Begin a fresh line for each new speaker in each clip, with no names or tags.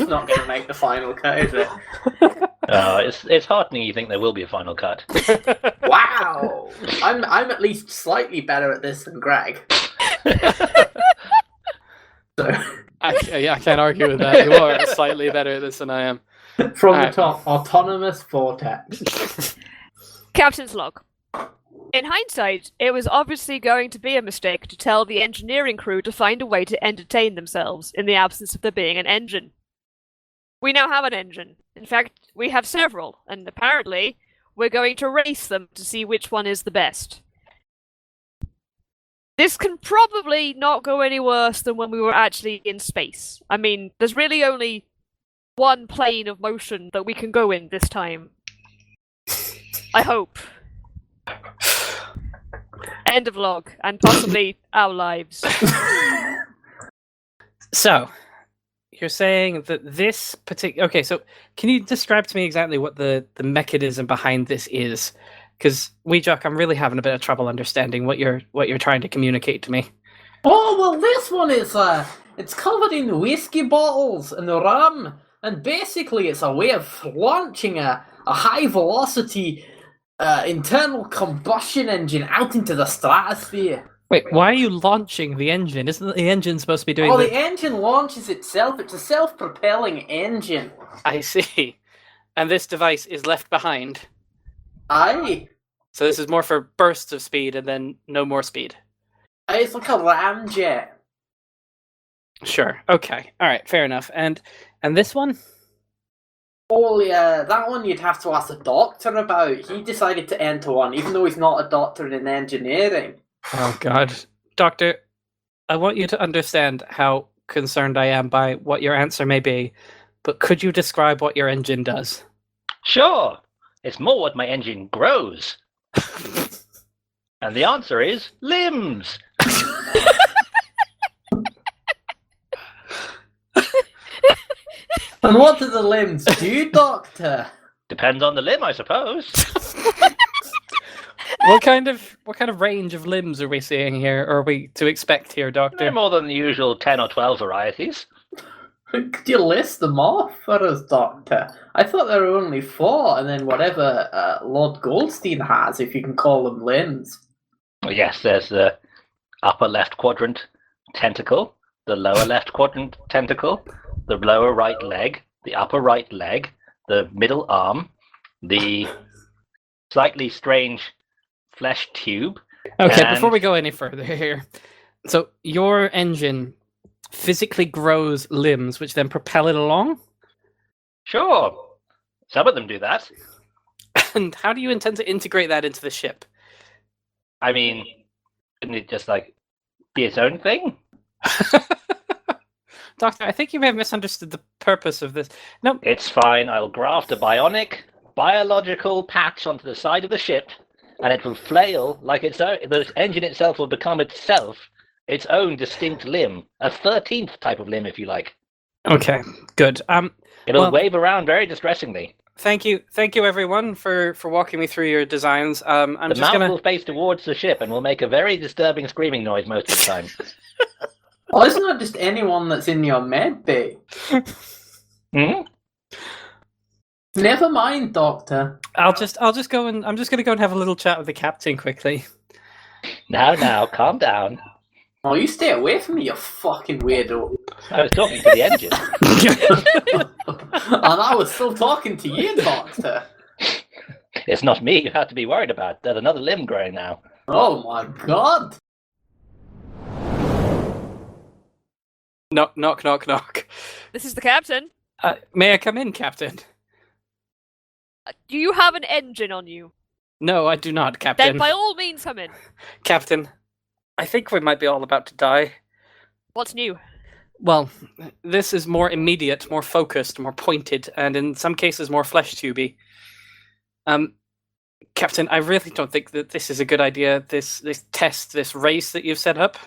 That's not going to make the final cut, is it?
It's heartening you think there will be a final cut.
Wow! I'm at least slightly better at this than Greg. So.
I can't argue with that. You are slightly better at this than I am.
From the top, autonomous Vortex.
Captain's log. In hindsight, it was obviously going to be a mistake to tell the engineering crew to find a way to entertain themselves in the absence of there being an engine. We now have an engine. In fact, we have several, and apparently, we're going to race them to see which one is the best. This can probably not go any worse than when we were actually in space. I mean, there's really only one plane of motion that we can go in this time. I hope. End of log, and possibly our lives.
So, you're saying that this particular... Okay, so can you describe to me exactly what the mechanism behind this is? Because Jock, I'm really having a bit of trouble understanding what you're trying to communicate to me.
Oh, well, this one is, it's covered in whiskey bottles and rum, and basically it's a way of launching a high-velocity internal combustion engine out into the stratosphere.
Wait, why are you launching the engine? Isn't the engine supposed to be doing...
the engine launches itself. It's a self-propelling engine.
I see. And this device is left behind.
Aye.
So this is more for bursts of speed and then no more speed.
It's like a ramjet.
Sure. Okay. All right. Fair enough. And this one?
Oh, yeah, that one you'd have to ask the doctor about. He decided to enter one, even though he's not a doctor in engineering.
Oh, God. Doctor, I want you to understand how concerned I am by what your answer may be, but could you describe what your engine does?
Sure. It's more what my engine grows. And the answer is limbs.
And what do the limbs do, Doctor?
Depends on the limb, I suppose.
What kind of range of limbs are we seeing here, or are we to expect here, Doctor?
No more than the usual 10 or 12 varieties.
Could you list them off for us, Doctor? I thought there were only 4, and then whatever Lord Goldstein has, if you can call them limbs.
Well, yes, there's the upper left quadrant tentacle, the lower left quadrant tentacle, the lower right leg, the upper right leg, the middle arm, the slightly strange flesh tube.
Okay, before we go any further here, so your engine physically grows limbs which then propel it along?
Sure. Some of them do that.
And how do you intend to integrate that into the ship?
I mean, couldn't it just, be its own thing?
Doctor, I think you may have misunderstood the purpose of this. No.
It's fine. I'll graft a biological patch onto the side of the ship, and it will flail like its own. The engine itself will become its own distinct limb, a 13th type of limb, if you like.
Okay, good.
It'll wave around very distressingly.
Thank you, everyone, for walking me through your designs.
The mouth will face towards the ship and will make a very disturbing screaming noise most of the time.
Oh, isn't that just anyone that's in your med bay?
Hmm?
Never mind, Doctor.
I'm just going to go and have a little chat with the captain quickly.
Now, calm down.
Oh, you stay away from me, you fucking weirdo.
I was talking to the engine.
And I was still talking to you, Doctor.
It's not me you have to be worried about. There's another limb growing now.
Oh my God.
Knock, knock, knock, knock.
This is the captain.
May I come in, Captain?
Do you have an engine on you?
No, I do not, Captain.
Then by all means come in.
Captain, I think we might be all about to die.
What's new?
Well, this is more immediate, more focused, more pointed, and in some cases more flesh-tubey. Captain, I really don't think that this is a good idea, this test, this race that you've set up.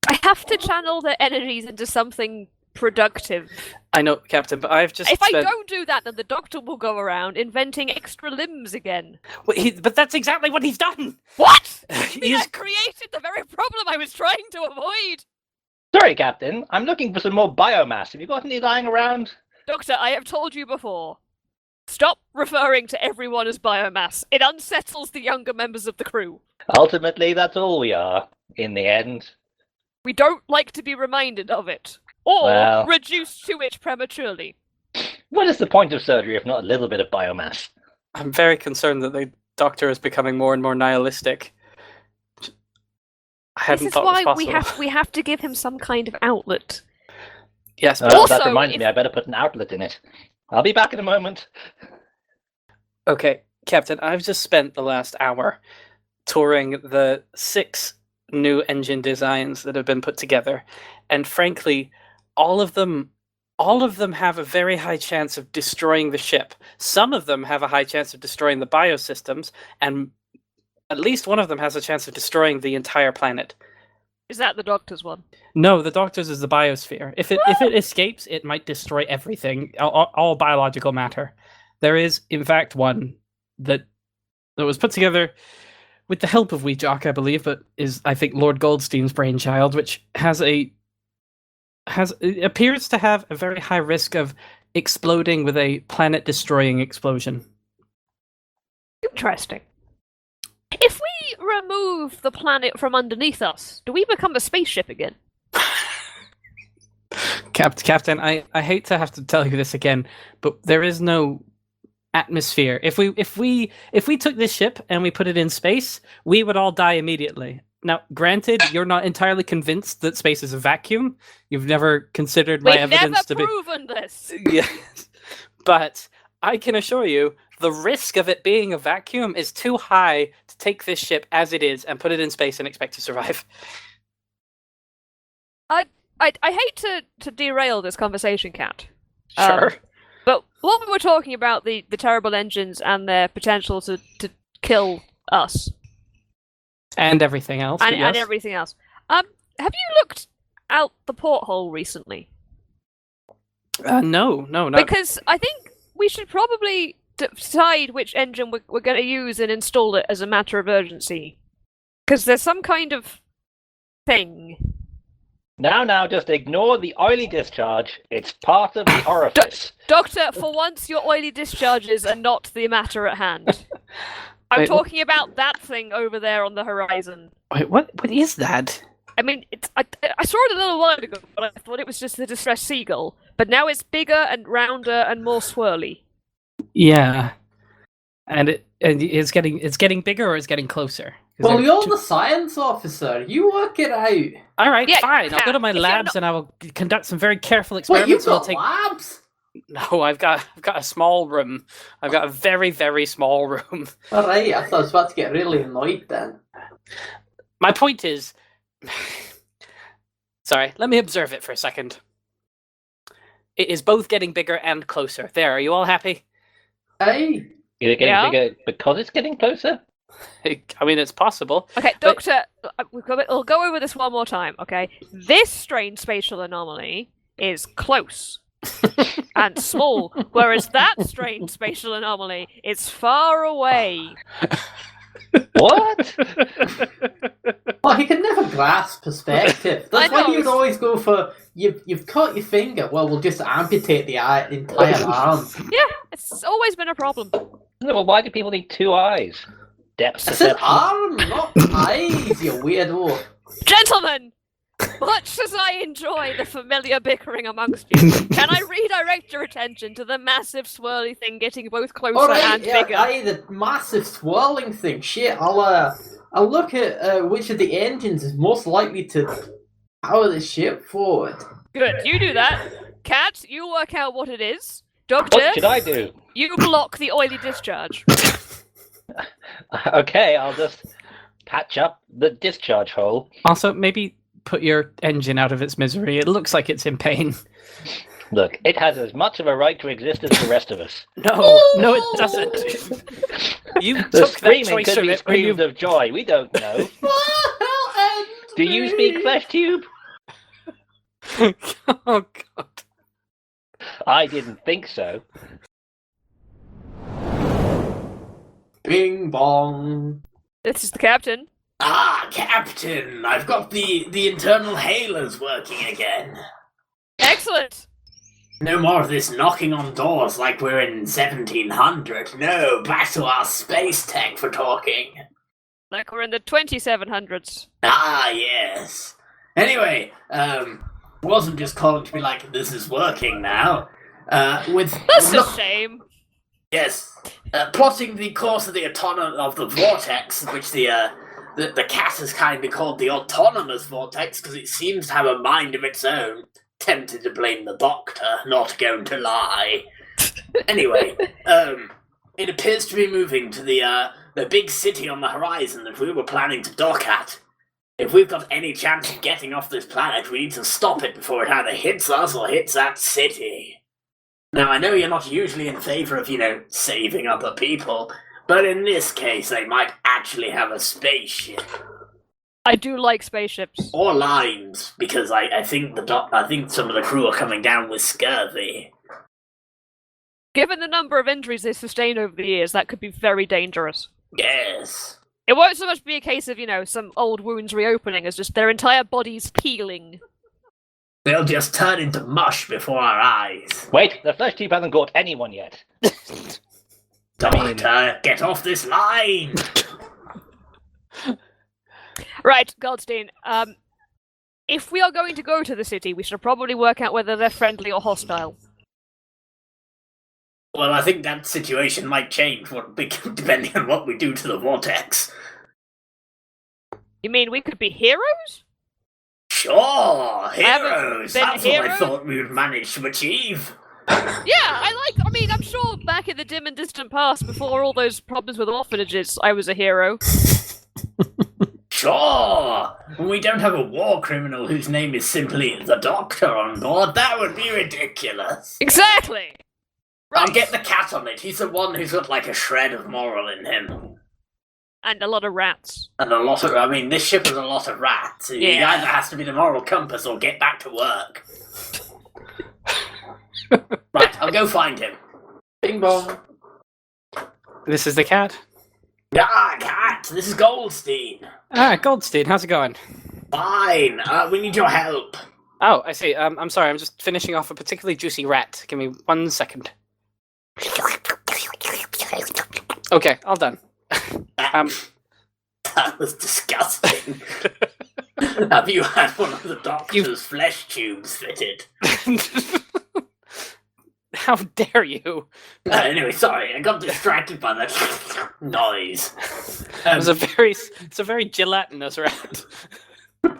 I have to channel the energies into something productive.
I know, Captain, but I've just
If I don't do that, then the doctor will go around inventing extra limbs again.
Well, but that's exactly what he's done!
What? He has created the very problem I was trying to avoid!
Sorry, Captain. I'm looking for some more biomass. Have you got any lying around?
Doctor, I have told you before. Stop referring to everyone as biomass. It unsettles the younger members of the crew.
Ultimately, that's all we are, in the end.
We don't like to be reminded of it. Or
Well.
reduced to it prematurely.
What is the point of surgery if not a little bit of biomass?
I'm very concerned that the Doctor is becoming more and more nihilistic. I hadn't
This is
thought
why
it was possible.
we have to give him some kind of outlet.
Yes, but
Also,
that reminds
if-
me, I better put an outlet in it. I'll be back in a moment.
okay, Captain, I've just spent the last hour touring the 6 new engine designs that have been put together, and frankly, all of them have a very high chance of destroying the ship. Some of them have a high chance of destroying the biosystems, and at least one of them has a chance of destroying the entire planet.
Is that the Doctor's one?
No, the Doctor's is the biosphere. If it escapes, it might destroy everything, all biological matter. There is, in fact, one that was put together with the help of Wee Jock, I believe, but is, I think, Lord Goldstein's brainchild, which it appears to have a very high risk of exploding with a planet-destroying explosion.
Interesting. If we remove the planet from underneath us, do we become a spaceship again?
Captain, I hate to have to tell you this again, but there is no atmosphere. If we took this ship and we put it in space, we would all die immediately. Now, granted, you're not entirely convinced that space is a vacuum. You've never considered my
We've
evidence
never
to be.
proven this.
Yes, but I can assure you, the risk of it being a vacuum is too high to take this ship as it is and put it in space and expect to survive.
I hate to derail this conversation, Cat.
Sure.
But what we were talking about, the terrible engines and their potential to kill us.
And everything else.
And,
yes.
and everything else. Have you looked out the porthole recently?
No, not.
Because I think we should probably decide which engine we're going to use and install it as a matter of urgency. Because there's some kind of thing.
Now, just ignore the oily discharge. It's part of the orifice.
Doctor, for once your oily discharges are not the matter at hand. I'm
Wait,
talking about that thing over there on the horizon.
Wait, what is that?
I mean, I saw it a little while ago, but I thought it was just the distressed seagull. But now it's bigger and rounder and more swirly.
Yeah, and it's getting bigger or it's getting closer.
Well, you're the science officer. You work it out.
All right,
Yeah,
fine. I'll go to my
if you're
labs and I will conduct some very careful
What, you've
experiments. And I'll
got
take.
labs?
No, I've got a small room. I've got a very, very small room.
Alright, I thought I was about to get really annoyed then.
My point is, sorry, let me observe it for a second. It is both getting bigger and closer. There, are you all happy?
Hey.
Is it getting
Yeah.
bigger because it's getting closer?
I mean, it's possible.
Okay, Doctor, we'll go over this one more time, okay? This strange spatial anomaly is close and small, whereas that strange spatial anomaly is far away.
What?
Well, he can never grasp perspective. That's
I know.
why you'd always go for, you've cut your finger, well, we'll just amputate the entire arm.
Yeah, it's always been a problem.
No, well, why do people need 2 eyes? Depth
I said
perception.
arm, not eyes, you weirdo.
Gentlemen, much as I enjoy the familiar bickering amongst you, can I redirect your attention to the massive swirly thing getting both closer
Alright,
and
yeah,
bigger?
aye, the massive swirling thing. Shit, I'll look at which of the engines is most likely to power the ship forward.
Good, you do that. Cat, you work out what it is. Doctor,
What should I do?
you block the oily discharge.
Okay, I'll just patch up the discharge hole.
Also, maybe put your engine out of its misery. It looks like it's in pain.
Look, it has as much of a right to exist as the rest of us.
No, it doesn't. You
The
took that
screaming
choice
could
from
be
it when you.
screams of joy. We don't know. Do you speak flesh tube?
Oh God.
I didn't think so.
Bing bong.
This is the captain.
Ah, Captain, I've got the internal hailers working again.
Excellent.
No more of this knocking on doors like we're in 1700. No, back to our space tech for talking.
Like we're in the 2700s.
Ah, yes. Anyway, wasn't just calling to be like, this is working now.
That's a shame.
Yes. Plotting the course of the vortex, which the cat has kindly called the autonomous vortex because it seems to have a mind of its own. Tempted to blame the doctor, not going to lie. Anyway, it appears to be moving to the big city on the horizon that we were planning to dock at. If we've got any chance of getting off this planet, we need to stop it before it either hits us or hits that city. Now, I know you're not usually in favour of, saving other people, but in this case, they might actually have a spaceship.
I do like spaceships.
Or limes, because I think some of the crew are coming down with scurvy.
Given the number of injuries they sustained over the years, that could be very dangerous.
Yes.
It won't so much be a case of, some old wounds reopening as just their entire bodies peeling.
They'll just turn into mush before our eyes.
Wait, the flesh tube hasn't caught anyone yet.
Doctor, get off this line!
Right, Goldstein. If we are going to go to the city, we should probably work out whether they're friendly or hostile.
Well, I think that situation might change depending on what we do to the vortex.
You mean we could be heroes?
Sure, heroes! That's what I
hero?
thought we would manage to achieve.
Yeah, I'm sure back in the dim and distant past, before all those problems with orphanages, I was a hero.
Sure! When we don't have a war criminal whose name is simply the Doctor on board, that would be ridiculous.
Exactly! Right.
I'll get the cat on it. He's the one who's got like a shred of moral in him.
And a lot of rats.
And this ship has a lot of rats. Yeah. He either has to be the moral compass or get back to work. Right, I'll go find him. Bing bong.
This is the cat.
Ah, cat! This is Goldstein.
Ah, Goldstein, how's it going?
Fine. We need your help.
Oh, I see. I'm sorry, I'm just finishing off a particularly juicy rat. Give me 1 second. Okay, all done.
That was disgusting. Have you had one of the doctor's flesh tubes fitted?
How dare you?
Anyway, sorry, I got distracted by that noise.
It's a very gelatinous rat.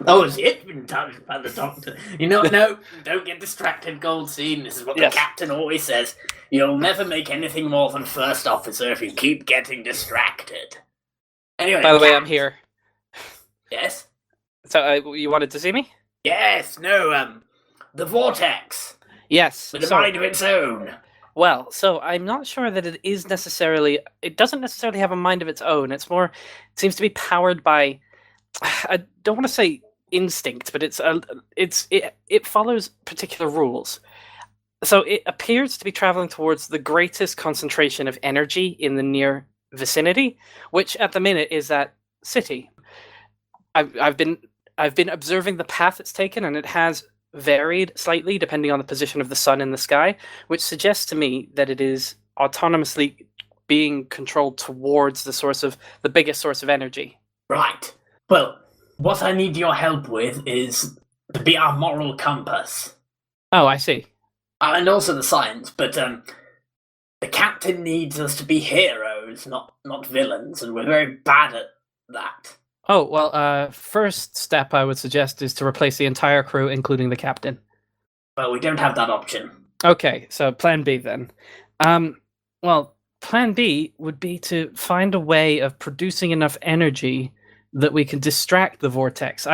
Oh, has it been touched by the doctor? No, don't get distracted, Goldstein. This is what the captain always says. You'll never make anything more than first officer if you keep getting distracted. Anyway,
by the way, I'm here.
Yes?
So, you wanted to see me?
Yes, no, the Vortex.
Yes.
With a mind of its own.
Well, so I'm not sure that it doesn't necessarily have a mind of its own. It seems to be powered by, I don't want to say instinct, but it follows particular rules. So it appears to be traveling towards the greatest concentration of energy in the near vicinity, which at the minute is that city. I've been observing the path it's taken, and it has varied slightly depending on the position of the sun in the sky, which suggests to me that it is autonomously being controlled towards the biggest source of energy.
Right. Well, what I need your help with is to be our moral compass.
Oh, I see.
And also the science, but the captain needs us to be heroes, not villains, and we're very bad at that.
Oh, well, first step I would suggest is to replace the entire crew, including the captain.
Well, we don't have that option.
Okay, so plan B then. Well, plan B would be to find a way of producing enough energy that we can distract the vortex.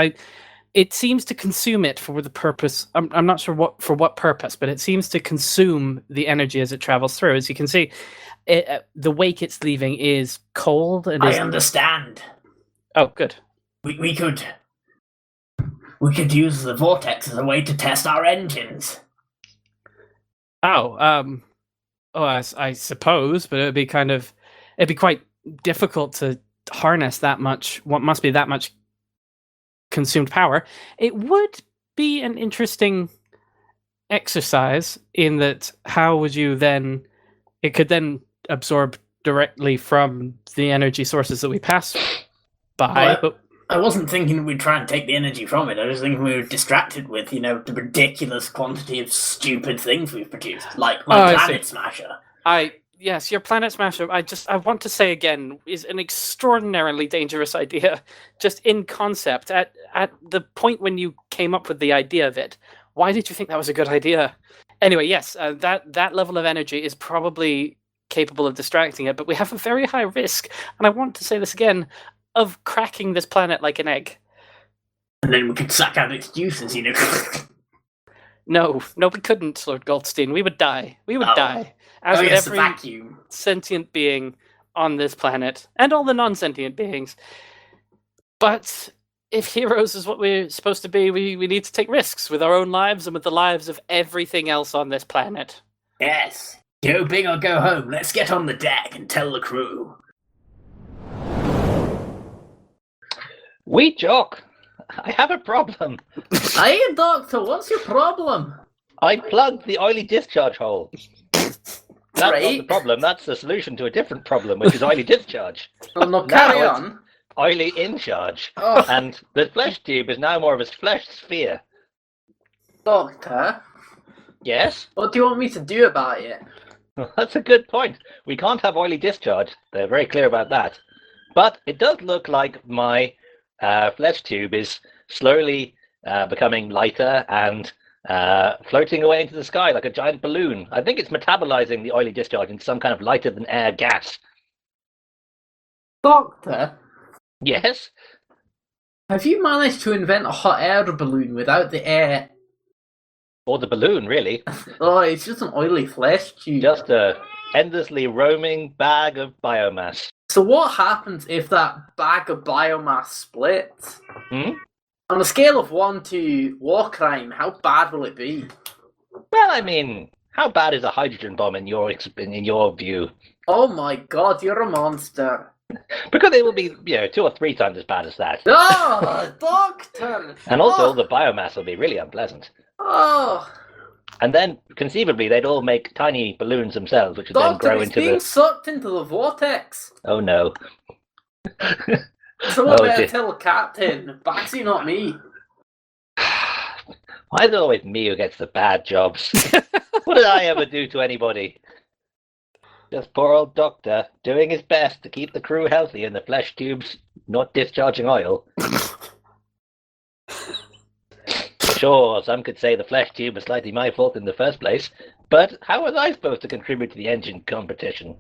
It seems to consume it for the purpose. I'm not sure for what purpose, but it seems to consume the energy as it travels through. As you can see, the wake it's leaving is cold. And
I understand.
Oh, good.
We could use the vortex as a way to test our engines.
I suppose, but it'd be quite difficult to harness that much. What must be that much consumed power? It would be an interesting exercise in that how would you then... It could then absorb directly from the energy sources that we pass by, but...
I wasn't thinking we'd try and take the energy from it. I was thinking we were distracted with, the ridiculous quantity of stupid things we've produced, like my Planet Smasher.
Yes, your Planet Smasher, I want to say again, is an extraordinarily dangerous idea. Just in concept, at the point when you came up with the idea of it, why did you think that was a good idea? Anyway, yes, that level of energy is probably capable of distracting it, but we have a very high risk, and I want to say this again, of cracking this planet like an egg.
And then we could suck out its juices,
No, we couldn't, Lord Goldstein. We would die. We would die. As with every
vacuum.
Sentient being on this planet, and all the non-sentient beings. But if heroes is what we're supposed to be, we need to take risks with our own lives and with the lives of everything else on this planet.
Yes. Go big or go home. Let's get on the deck and tell the crew.
We Jock. I have a problem.
Hey, Doctor, what's your problem?
I plugged the oily discharge hole. That's not the
Right.
problem. That's the solution to a different problem, which is oily discharge.
Well, no,
Now
carry
it's
on.
Oily in charge.
Oh,
And the flesh tube is now more of a flesh sphere.
Doctor,
Yes?
what do you want me to do about it?
That's a good point. We can't have oily discharge. They're very clear about that. But it does look like my flesh tube is slowly becoming lighter and floating away into the sky like a giant balloon. I think it's metabolizing the oily discharge into some kind of lighter than air gas.
Doctor,
Yes?
have you managed to invent a hot air balloon without the air?
Or the balloon, really.
Oh, it's just an oily flesh tube.
Just a endlessly roaming bag of biomass.
So what happens if that bag of biomass splits?
Hmm?
On a scale of 1 to war crime, how bad will it be?
Well, I mean, how bad is a hydrogen bomb in your view?
Oh my god, you're a monster.
Because it will be, 2 or 3 times as bad as that.
Oh, Doctor!
And also, all
Oh,
the biomass will be really unpleasant.
oh.
And then, conceivably, they'd all make tiny balloons themselves, which would then
Doctor,
grow
it's
into
being
the...
sucked into the vortex.
Oh, no.
Someone
Oh,
better
dear.
tell Captain. Baxi, not me.
Why is it always me who gets the bad jobs? What did I ever do to anybody? Just poor old Doctor, doing his best to keep the crew healthy and the flesh tubes not discharging oil. Sure, some could say the flesh tube was slightly my fault in the first place, but how was I supposed to contribute to the engine competition?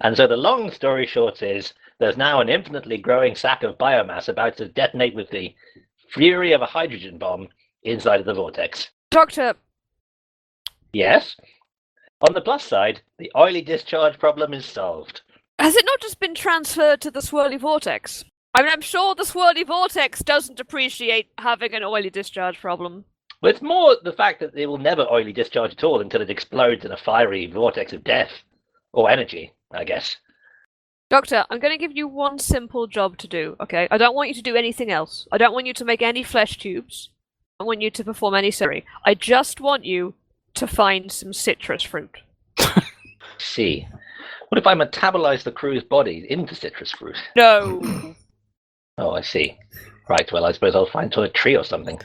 And so the long story short is, there's now an infinitely growing sack of biomass about to detonate with the fury of a hydrogen bomb inside of the vortex.
Doctor,
Yes? On the plus side, the oily discharge problem is solved.
has it not just been transferred to the swirly vortex? I mean, I'm sure the swirly vortex doesn't appreciate having an oily discharge problem.
But it's more the fact that it will never oily discharge at all until it explodes in a fiery vortex of death. Or energy, I guess.
Doctor, I'm going to give you one simple job to do, okay? I don't want you to do anything else. I don't want you to make any flesh tubes. I don't want you to perform any surgery. I just want you to find some citrus fruit.
See. What if I metabolize the crew's body into citrus fruit?
No.
Oh, I see. Right, well, I suppose I'll find a tree or something.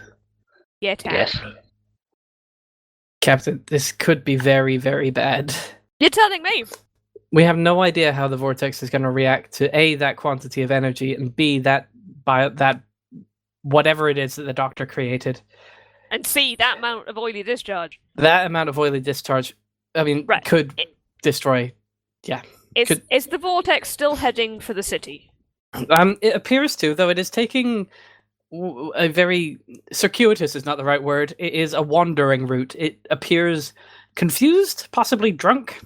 Get out.
Yes.
Captain, this could be very, very bad.
You're telling me.
We have no idea how the vortex is going to react to A, that quantity of energy, and B, that whatever it is that the Doctor created.
And see that amount of oily discharge.
That amount of oily discharge, I mean,
Right.
could destroy.
Is the vortex still heading for the city?
It appears to, though it is taking a very circuitous is not the right word. It is a wandering route. It appears confused, possibly drunk.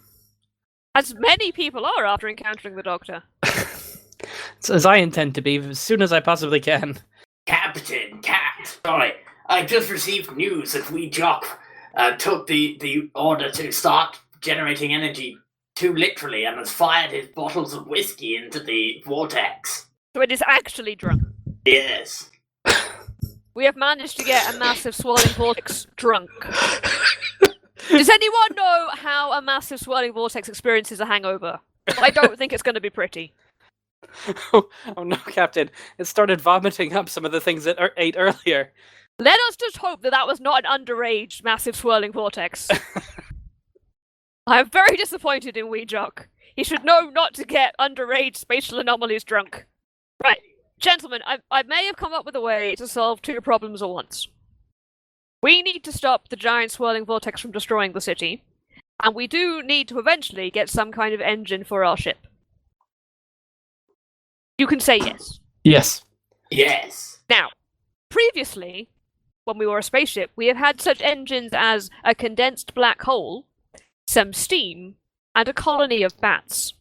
As many people are after encountering the Doctor.
It's as I intend to be, as soon as I possibly can.
Captain, sorry. I just received news that we Jock took the order to start generating energy too literally and has fired his bottles of whiskey into the vortex.
So it is actually drunk.
Yes.
we have managed to get a massive swirling vortex drunk. Does anyone know how a massive swirling vortex experiences a hangover? I don't think it's going to be pretty.
Oh no, Captain. It started vomiting up some of the things it ate earlier.
Let us just hope that that was not an underage massive swirling vortex. I am very disappointed in wee Jock. He should know not to get underage spatial anomalies drunk. Right, gentlemen, I may have come up with a way to solve two problems at once. We need to stop the giant swirling vortex from destroying the city, and we do need to eventually get some kind of engine for our ship. You can say yes.
Yes.
Yes.
Now, previously, when we were a spaceship, we have had such engines as a condensed black hole, some steam, and a colony of bats.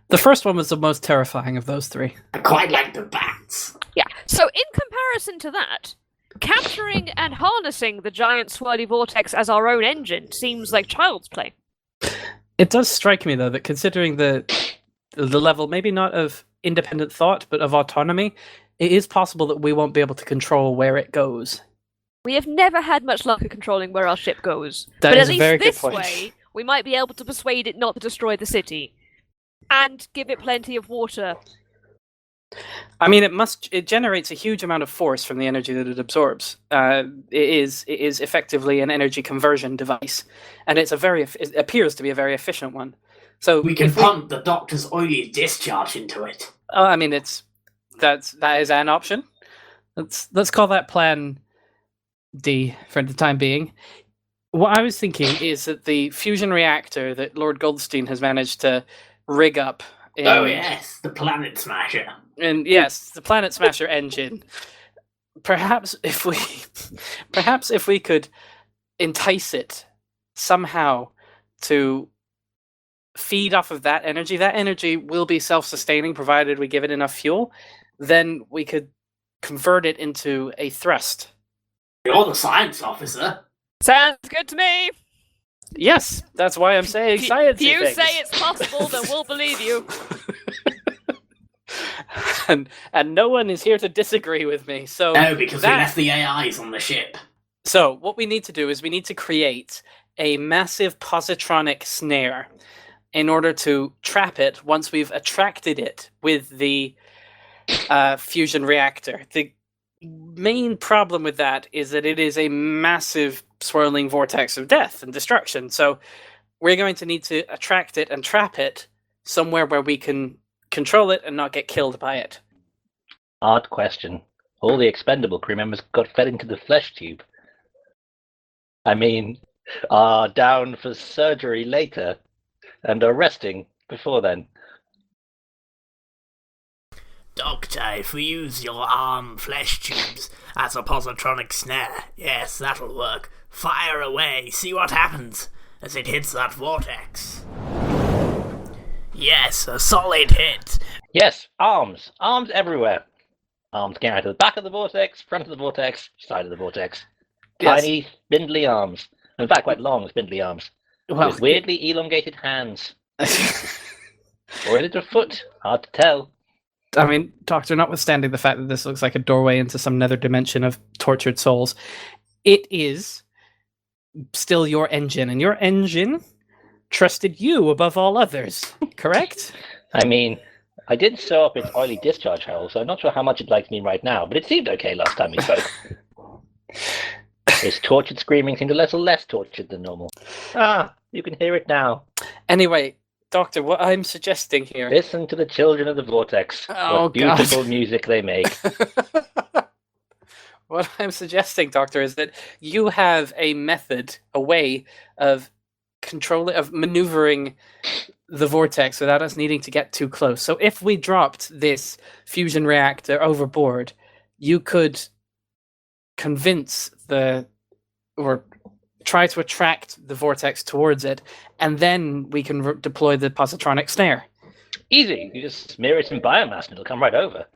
The first one was the most terrifying of those three.
I quite like the bats.
Yeah, so in comparison to that, capturing and harnessing the giant swirly vortex as our own engine seems like child's play.
It does strike me, though, that considering the level, maybe not of independent thought, but of autonomy, it is possible that we won't be able to control where it goes.
We have never had much luck at controlling where our ship goes.
That
but
is
at
a very
least
good
this
point.
way, we might be able to persuade it not to destroy the city. And give it plenty of water.
I mean, it generates a huge amount of force from the energy that it absorbs. It is effectively an energy conversion device, and it appears to be a very efficient one. So
We can pump the Doctor's oily discharge into it.
I mean, that is an option. Let's call that Plan D for the time being. What I was thinking is that the fusion reactor that Lord Goldstein has managed to rig up.
Oh yes, the Planet Smasher.
And yes, the Planet Smasher engine. Perhaps if we could entice it somehow to feed off of that energy will be self-sustaining provided we give it enough fuel, then we could convert it into a thrust.
You're the science officer.
Sounds good to me.
Yes, that's why I'm saying science.
If you say it's possible, then we'll believe you.
and no one is here to disagree with me. So
No, because we left the AIs on the ship.
So what we need to do is we need to create a massive positronic snare in order to trap it once we've attracted it with the fusion reactor. The main problem with that is that it is a massive swirling vortex of death and destruction. So we're going to need to attract it and trap it somewhere where we can control it and not get killed by it.
Odd question. All the expendable crew members got fed into the flesh tube. I mean, are down for surgery later and are resting before then.
Doctor, if we use your arm flesh tubes as a positronic snare, yes, that'll work. Fire away, see what happens as it hits that vortex. Yes, a solid hit.
Yes, arms. Arms everywhere. Arms going out to the back of the vortex, front of the vortex, side of the vortex.
Yes.
Tiny, spindly arms. In fact, quite long, spindly arms.
Well,
With weirdly elongated hands. Or is it a foot? Hard to tell.
I mean, Doctor, notwithstanding the fact that this looks like a doorway into some nether dimension of tortured souls, it is still your engine, and your engine trusted you above all others, correct?
I mean, I did sew up its oily discharge hole, so I'm not sure how much it likes me right now, but it seemed okay last time we spoke. Its tortured screaming seemed a little less tortured than normal. Ah, you can hear it now.
Anyway, Doctor, what I'm suggesting here...
Listen to the children of the vortex.
Oh,
what beautiful
God.
music they make.
What I'm suggesting, Doctor, is that you have a method, a way of maneuvering the vortex without us needing to get too close. So if we dropped this fusion reactor overboard, you could convince or try to attract the vortex towards it, and then we can deploy the positronic snare.
Easy. You just smear it in biomass and it'll come right over.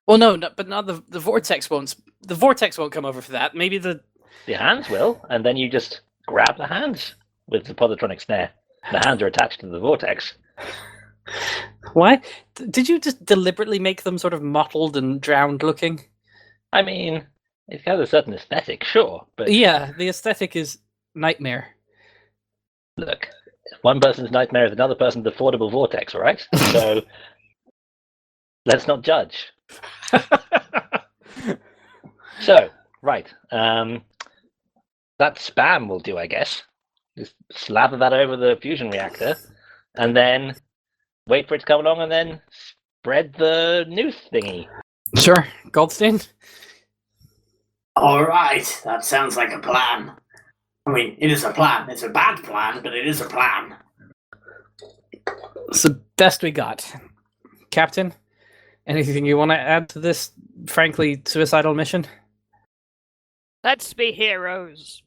Well, no, but not the vortex won't. The vortex won't come over for that. Maybe the
hands will, and then you just grab the hands with the positronic snare. The hands are attached to the vortex.
Why? Did you just deliberately make them sort of mottled and drowned looking?
I mean, It has a certain aesthetic, sure, but
Yeah, the aesthetic is nightmare.
look, one person's nightmare is another person's affordable vortex, right? So let's not judge. So, right, that spam will do, I guess. Just slather that over the fusion reactor, and then wait for it to come along, and then spread the noose thingy.
Sure, Goldstein.
All right, that sounds like a plan. I mean, it is a plan. It's a bad plan, but it is a plan.
It's the best we got. Captain, anything you want to add to this, frankly, suicidal mission?
Let's be heroes.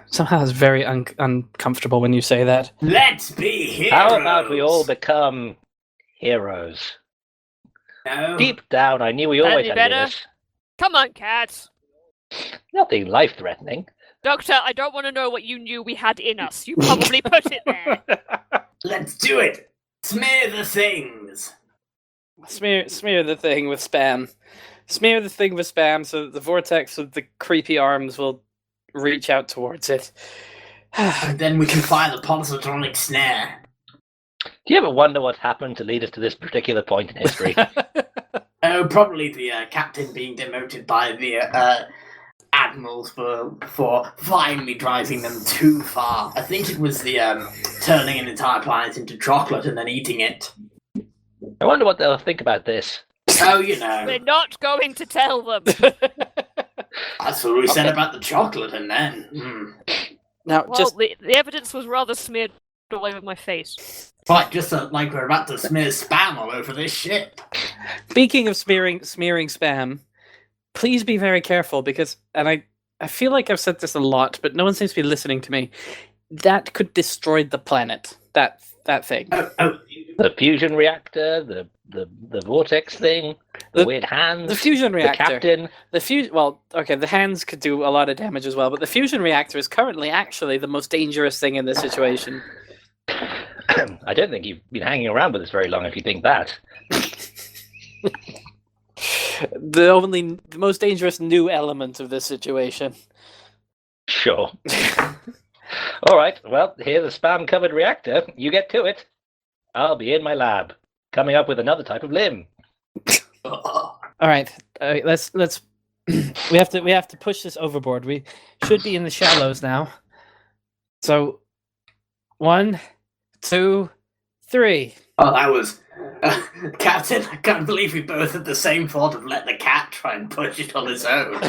Somehow it's very uncomfortable when you say that.
Let's be heroes.
How about we all become heroes?
No.
Deep down, I knew we always
Any
had
better?
this.
Come on, cats.
Nothing life-threatening.
Doctor, I don't want to know what you knew we had in us. You probably put it there.
Let's do it. Smear the things.
Smear the thing with spam. Smear the thing with spam so that the vortex with the creepy arms will reach out towards it.
And then we can fire the positronic snare.
Do you ever wonder what happened to lead us to this particular point in history?
Oh, probably the captain being demoted by the admirals for finally driving them too far. I think it was the turning an entire planet into chocolate and then eating it.
I wonder what they'll think about this.
Oh, you know.
We're not going to tell them.
That's what we said about the chocolate, and then...
Now,
Well,
just
the evidence was rather smeared all over my face.
Right, just like we're about to smear spam all over this ship.
speaking of smearing spam, please be very careful because, and I feel like I've said this a lot, but no one seems to be listening to me. That could destroy the planet. That thing.
Oh,
The fusion reactor, the vortex thing, the weird hands,
The fusion reactor.
the captain.
The hands could do a lot of damage as well, but the fusion reactor is currently actually the most dangerous thing in this situation.
I don't think you've been hanging around with us very long if you think that.
The most dangerous new element of this situation.
Sure. All right, well, here's a spam-covered reactor. You get to it. I'll be in my lab, coming up with another type of limb.
All right, let's we have to push this overboard. We should be in the shallows now. So, 1, 2, 3.
Oh, that was... Captain, I can't believe we both had the same thought of let the cat try and push it on its own.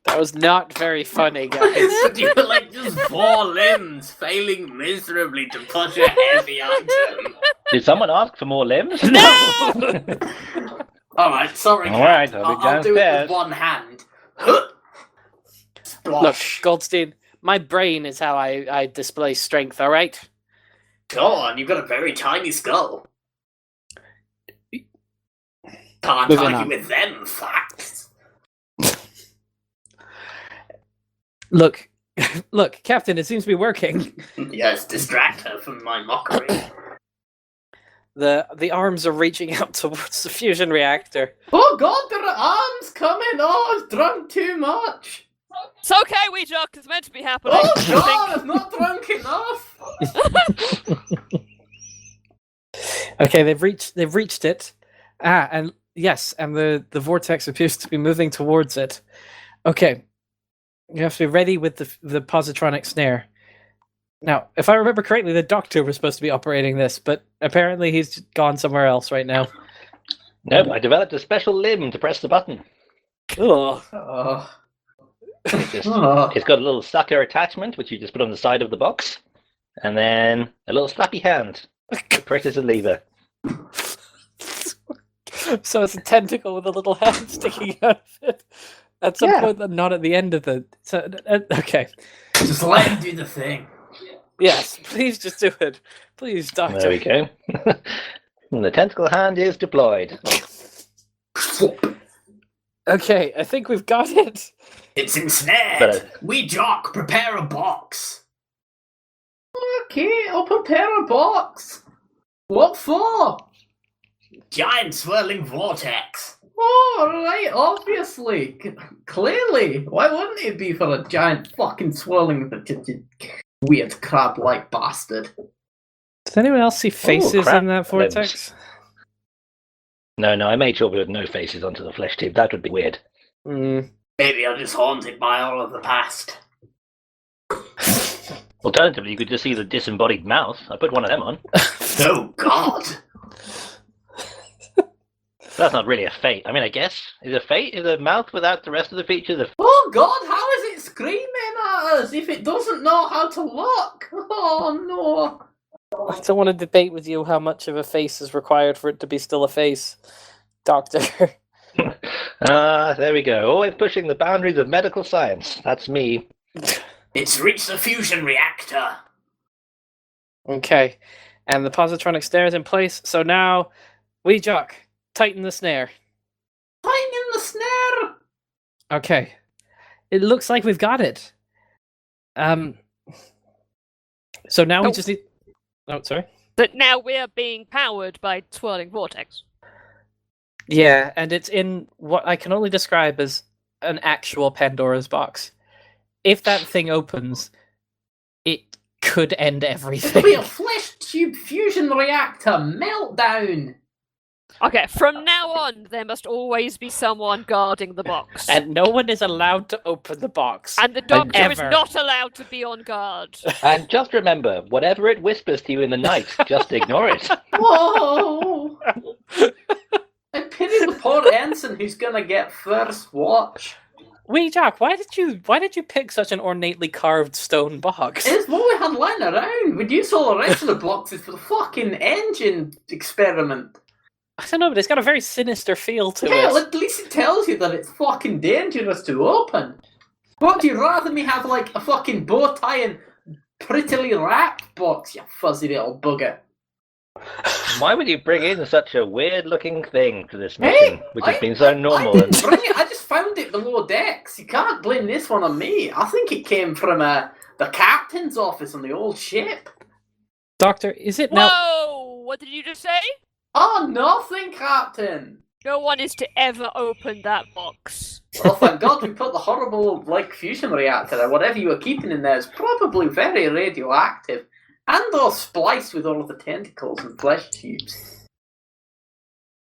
That was not very funny, guys.
You were like just 4 limbs failing miserably to push a heavy item.
Did someone ask for more limbs?
No!
Alright, sorry,
All
Cat.
right, I'll be
I'll do it
downstairs.
with one hand.
Look,
Splosh.
Goldstein, my brain is how I display strength, all right?
Go on, you've got a very tiny skull. Can't
Moving
argue
on.
with them facts.
Look, Captain, it seems to be working.
Yes, distract her from my mockery.
The arms are reaching out towards the fusion reactor.
Oh god, there are arms coming! Oh, I've drunk too much!
It's okay, wee Jock. It's meant to be happening.
Oh
I
god, I've not drunk enough!
Okay, they've reached it. And yes, and the vortex appears to be moving towards it. Okay. You have to be ready with the positronic snare. Now, if I remember correctly, the doctor was supposed to be operating this, but apparently he's gone somewhere else right now.
Nope, I developed a special limb to press the button.
Ugh.
Oh.
It's got a little sucker attachment, which you just put on the side of the box, and then a little slappy hand that presses a lever.
So it's a tentacle with a little hand sticking out of it. At some
Yeah.
point, but not at the end of the... So, okay.
Just let him do the thing.
Yes, please just do it. Please, doctor.
There we go. And the tentacle hand is deployed.
Okay, I think we've got it.
It's ensnared.
But-
We Jock, prepare a box. Okay, I'll prepare a box. What for? Giant swirling vortex. Oh, right, obviously. Clearly. Why wouldn't it be for a giant fucking swirling weird crab-like bastard?
Does anyone else see faces
crap
in that vortex?
No, I made sure there were no faces onto the flesh tube. That would be weird.
Mm.
Maybe I'm just haunted by all of the past.
Alternatively, you could just see the disembodied mouth. I put one of them on.
Oh, God!
That's not really a fate. I mean, I guess. Is a fate? Is a mouth without the rest of the features a...
Oh, God, how is it screaming at us if it doesn't know how to look? Oh, no.
I don't want to debate with you how much of a face is required for it to be still a face, Doctor.
There we go. Always pushing the boundaries of medical science. That's me.
It's reached the fusion reactor.
Okay, and the positronic snare is in place, so now we Jock, tighten the snare.
Tighten the snare!
Okay, it looks like we've got it. So now we just need... Oh, sorry?
That now we're being powered by swirling vortex.
Yeah, and it's in what I can only describe as an actual Pandora's box. If that thing opens, it could end everything.
It'll be a flesh tube fusion reactor meltdown!
Okay, from now on, there must always be someone guarding the box.
And no one is allowed to open the box.
And the doctor is
Ever.
not allowed to be on guard.
And just remember, whatever it whispers to you in the night, just ignore it.
Whoa! I pity the poor ensign who's gonna get first watch.
Wait, Jock, why did you pick such an ornately carved stone box?
It's what we had lying around. We'd use all the rest of the boxes for the fucking engine experiment.
I don't know, but it's got a very sinister feel to
Hell,
it.
at least it tells you that it's fucking dangerous to open. What, do you rather me have, like, a fucking bow tie and prettily wrapped box, you fuzzy little bugger?
Why would you bring in such a weird-looking thing to this mission, which has been so normal?
I didn't bring it, I just found it below decks. You can't blame this one on me. I think it came from the captain's office on the old ship.
Doctor, is it now...
Whoa! What did you just say?
Oh, nothing, Captain.
No one is to ever open that box.
Well, thank God we put the horrible, fusion reactor or whatever you were keeping in there is probably very radioactive. And or spliced with all of the tentacles and flesh tubes.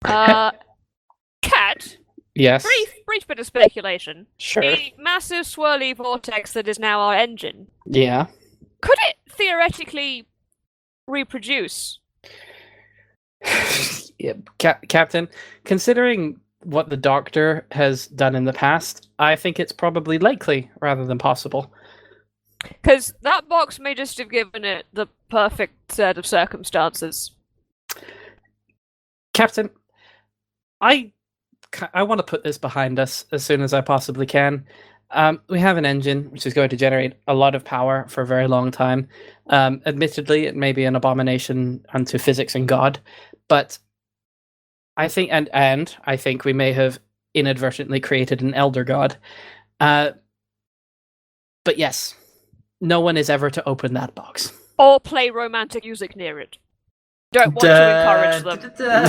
Cat,
Yes.
brief bit of speculation.
Sure.
The massive swirly vortex that is now our engine,
Yeah.
could it theoretically reproduce?
Yeah, Captain, considering what the Doctor has done in the past, I think it's probably likely rather than possible.
Because that box may just have given it the perfect set of circumstances.
Captain, I want to put this behind us as soon as I possibly can. We have an engine which is going to generate a lot of power for a very long time. Admittedly, it may be an abomination unto physics and God, but I think, and I think we may have inadvertently created an elder god. But yes, no one is ever to open that box.
Or play romantic music near it. Don't want to encourage them.